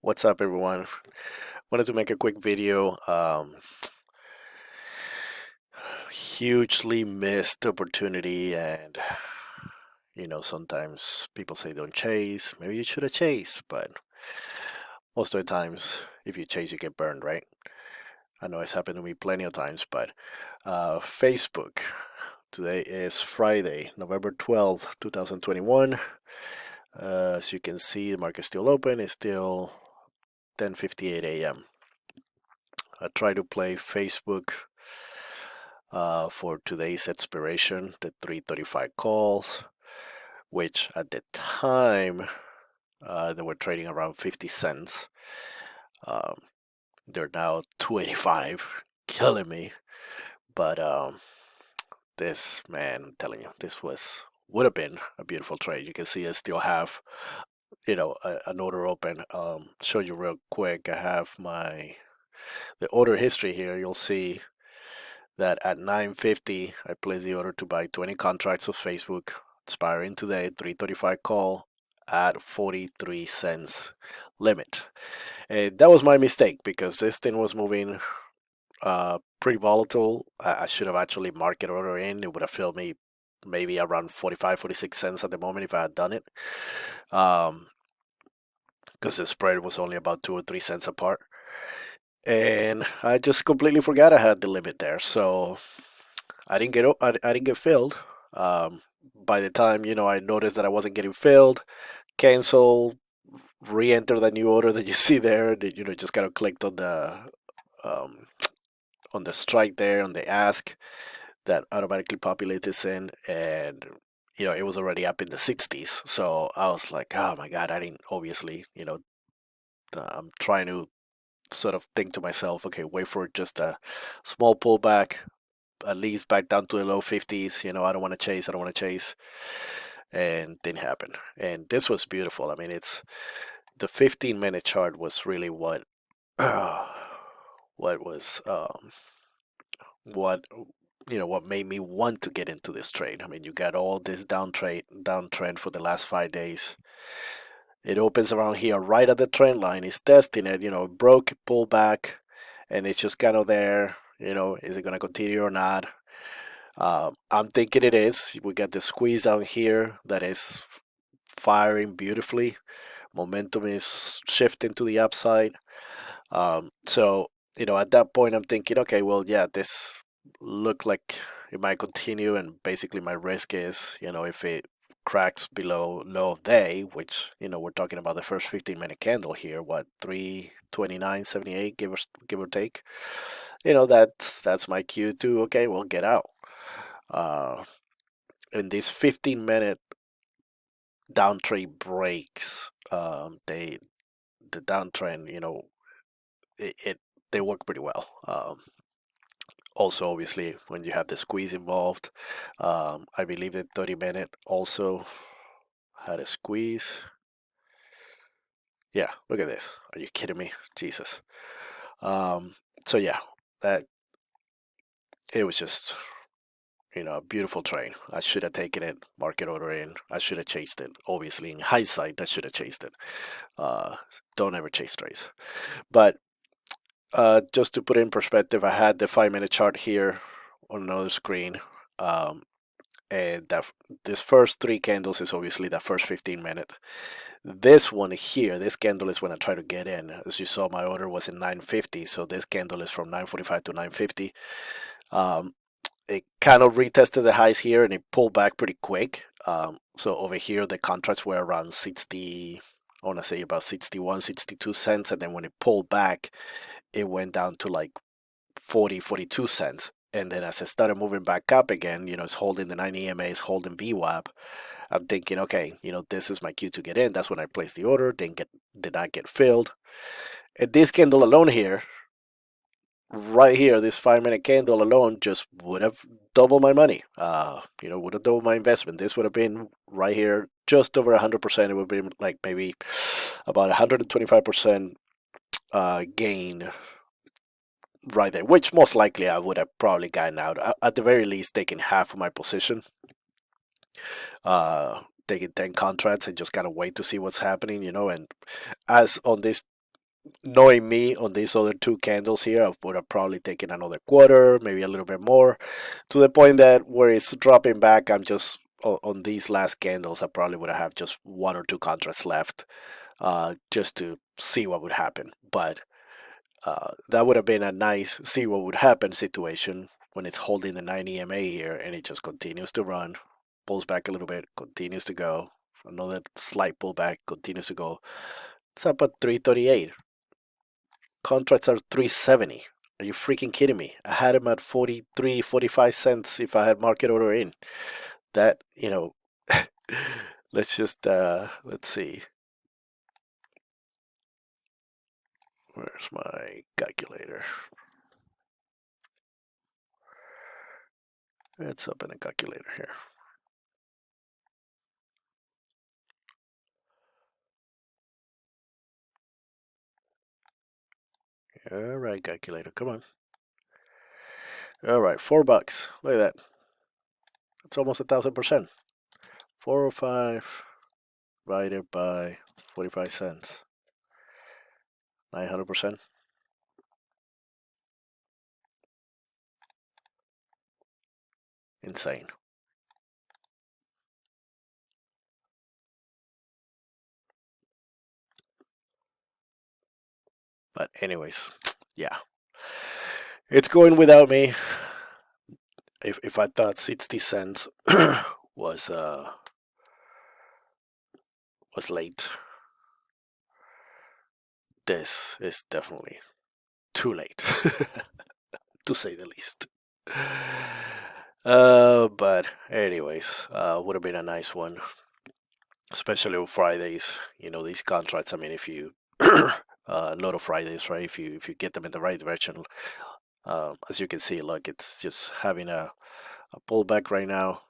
What's up, everyone? Wanted to make a quick video. Hugely missed opportunity, and sometimes people say don't chase. Maybe you should have chased, but most of the times, if you chase, you get burned, right? I know it's happened to me plenty of times, but Facebook. Today is Friday, November 12th, 2021. As you can see, the market's still open. It's still 10:58 a.m. I try to play Facebook for today's expiration, the 335 calls, which at the time they were trading around 50 cents. Um, they're now 285, killing me. But this, man, I'm telling you, this would have been a beautiful trade. You can see I still have, an order open. Show you real quick. I have the order history here. You'll see that at 9:50 I placed the order to buy 20 contracts of Facebook expiring today, 335 call at 43 cents limit. And that was my mistake because this thing was moving pretty volatile. I should have actually market order in. It would have filled me maybe around 45, 46 cents at the moment if I had done it. Because the spread was only about 2 or 3 cents apart. And I just completely forgot I had the limit there. So I didn't get filled. By the time I noticed that I wasn't getting filled, cancel, re-enter the new order that you see there. That just kind of clicked um, on the strike there on the ask that automatically populates this in, and it was already up in the 60s. So I was like, oh my god, I didn't obviously I'm trying to sort of think to myself, okay, wait for just a small pullback, at least back down to the low 50s. I don't want to chase. I don't want to chase. And didn't happen. And this was beautiful. I mean, it's the 15-minute chart was really what was what what made me want to get into this trade. I mean, you got all this downtrend for the last 5 days. It opens around here right at the trend line. It's testing it, broke, pulled back, and it's just kind of there. Is it going to continue or not? I'm thinking it is. We got the squeeze down here that is firing beautifully. Momentum is shifting to the upside. So, at that point, I'm thinking, okay, well, yeah, this looked like it might continue. And basically, my risk is, if it cracks below low of day, which, we're talking about the first 15-minute candle here, what, 329.78, give or take. That's my cue to, okay, well, get out. Uh, in these 15-minute downtrend breaks, the downtrend, it they work pretty well. Also, obviously, when you have the squeeze involved, I believe the 30-minute also had a squeeze. Yeah, look at this. Are you kidding me? Jesus. So yeah, that it was just a beautiful trade. I should have taken it, market order in. I should have chased it. Obviously, in hindsight, I should have chased it. Uh, don't ever chase trades. But just to put it in perspective, I had the 5-minute chart here on another screen. Um, and this first three candles is obviously the first 15-minute. This one here, this candle is when I try to get in. As you saw, my order was in 9:50, so this candle is from 9:45 to 9:50. Um, it kind of retested the highs here and it pulled back pretty quick. So over here, the contracts were around 60, I want to say about 61, 62 cents. And then when it pulled back, it went down to like 40, 42 cents. And then as it started moving back up again, it's holding the 9 EMA, it's holding VWAP. I'm thinking, okay, this is my cue to get in. That's when I placed the order. Did not get filled. And this candle alone here, right here, this 5-minute candle alone just would have doubled my money. Would have doubled my investment. This would have been right here, just over 100%. It would have been like maybe about 125% gain right there, which most likely I would have probably gotten out. At the very least, taking half of my position, taking 10 contracts and just kind of wait to see what's happening, and as on this knowing me on these other two candles here, I would have probably taken another quarter, maybe a little bit more, to the point that where it's dropping back, I'm just on these last candles, I probably would have just one or two contracts left, just to see what would happen. But that would have been a nice see what would happen situation when it's holding the 9 EMA here and it just continues to run, pulls back a little bit, continues to go, another slight pullback, continues to go. It's up at 338. Contracts are 370. Are you freaking kidding me? I had him at 43, 45 cents if I had market order in. That, let's just, let's see. Where's my calculator? It's up in the calculator here. All right, calculator, come on. All right, $4. Look at that. That's almost 1,000%. 405 divided by 45 cents. 900%. Insane. But anyways, yeah. It's going without me. If I thought 60 cents was was late, this is definitely too late, to say the least. But anyways, would have been a nice one, especially on Fridays. These contracts. I mean, if you a lot of Fridays, right? If you get them in the right direction, as you can see, look, it's just having a pullback right now,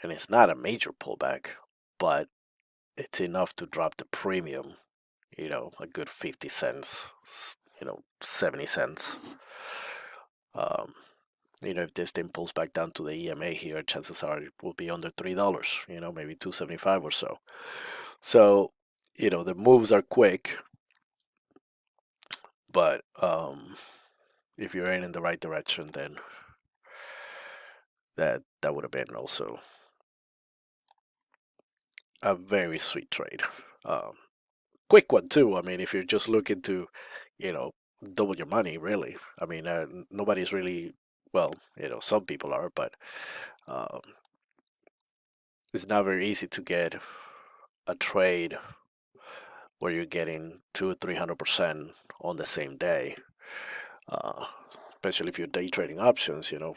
and it's not a major pullback, but it's enough to drop the premium. A good 50 cents, 70 cents. Um, if this thing pulls back down to the EMA here, chances are it will be under $3, maybe 275 or so. So, the moves are quick, but if you're in the right direction, then that would have been also a very sweet trade. Um, Quick one too. I mean, if you're just looking to, you know, double your money, really. I mean, nobody's really, well, some people are, but um, it's not very easy to get a trade where you're getting 200-300% on the same day. Uh, Especially if you're day trading options, a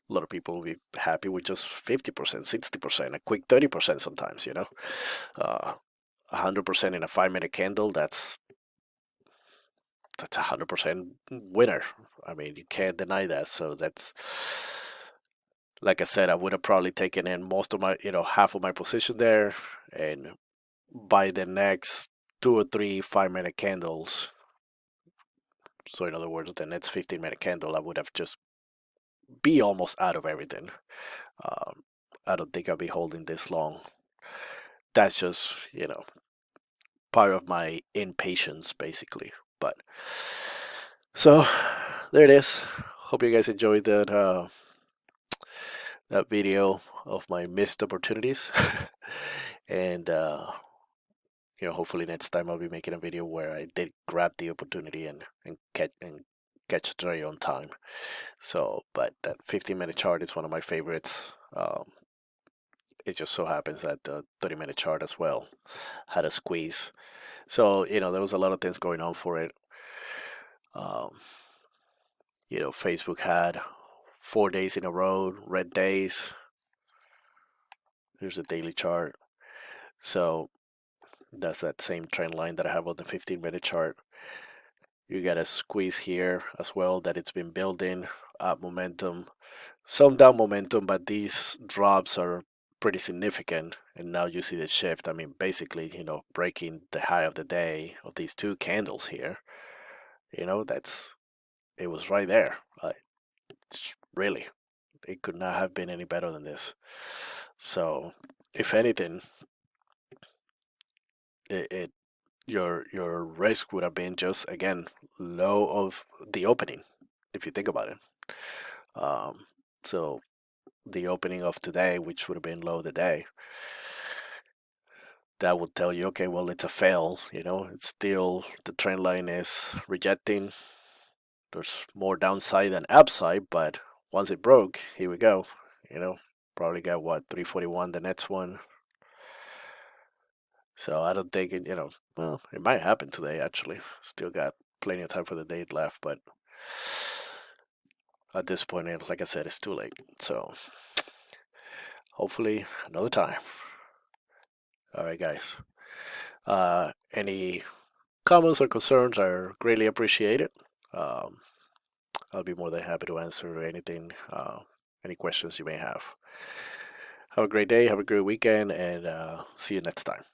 lot of people will be happy with just 50%, 60%, a quick 30% sometimes, 100% in a 5 minute candle, that's 100% winner. I mean, you can't deny that. So that's, like I said, I would have probably taken in most of my, half of my position there. And by the next 2 or 3 5 minute candles, so in other words, the next 15 minute candle, I would have just be almost out of everything. Um, I don't think I'll be holding this long. That's just, part of my impatience, basically. But so there it is. Hope you guys enjoyed that video of my missed opportunities. And hopefully next time I'll be making a video where I did grab the opportunity and catch the trade on time. So, but that 15-minute chart is one of my favorites. It just so happens that the 30-minute chart as well had a squeeze. So, there was a lot of things going on for it. Um, Facebook had 4 days in a row, red days. Here's the daily chart. So that's that same trend line that I have on the 15-minute chart. You got a squeeze here as well that it's been building up momentum, some down momentum, but these drops are pretty significant. And now you see the shift. I mean, basically, breaking the high of the day of these two candles here. It was right there. Really, it could not have been any better than this. So, if anything, it your risk would have been just again low of the opening, if you think about it. Um, so the opening of today, which would have been low today, that would tell you, okay, well, it's a fail. It's still the trend line is rejecting. There's more downside than upside, but once it broke, here we go. You know, Probably got what 341 the next one. So I don't think well, it might happen today actually. Still got plenty of time for the date left, but at this point, like I said, it's too late. So hopefully another time. All right, guys. Any comments or concerns are greatly appreciated. Um, I'll be more than happy to answer anything, any questions you may have. Have a great day, have a great weekend, and see you next time.